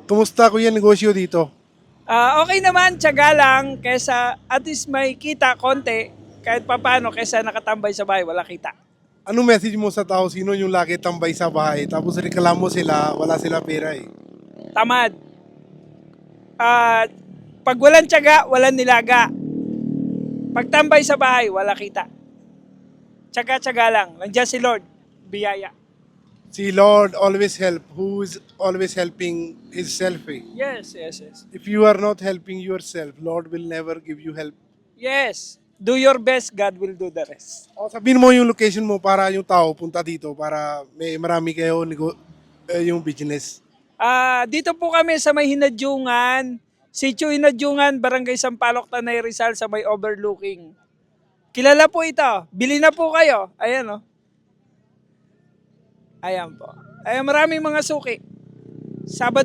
Kumusta kuya negosyo dito? Okay naman, tiyaga lang, kesa at least may kita konti, kahit papano, kesa nakatambay sa bahay, wala kita. Anong message mo sa tao sino yung lagi tambay sa bahay tapos reklamo sila, wala sila pera eh. Tamad. At pag walang tiyaga, walang nilaga. Pag tambay sa bahay, wala kita. Tiyaga-tiyaga lang. Nandiyan si Lord. Biyaya. Si Lord always help. Who is always helping is self eh. Yes, yes, yes. If you are not helping yourself, Lord will never give you help. Yes. Do your best, God will do the rest. O, sabihin mo yung location mo para yung tao punta dito para may marami kayo yung business. Dito po kami sa may Hinadyungan, Sitio Hinadyungan, Barangay Sampaloc, Tanay Rizal sa may overlooking. Kilala po ito. Bili na po kayo. Ayan, oh. Ayan po. Ayan, maraming mga suki. Sabado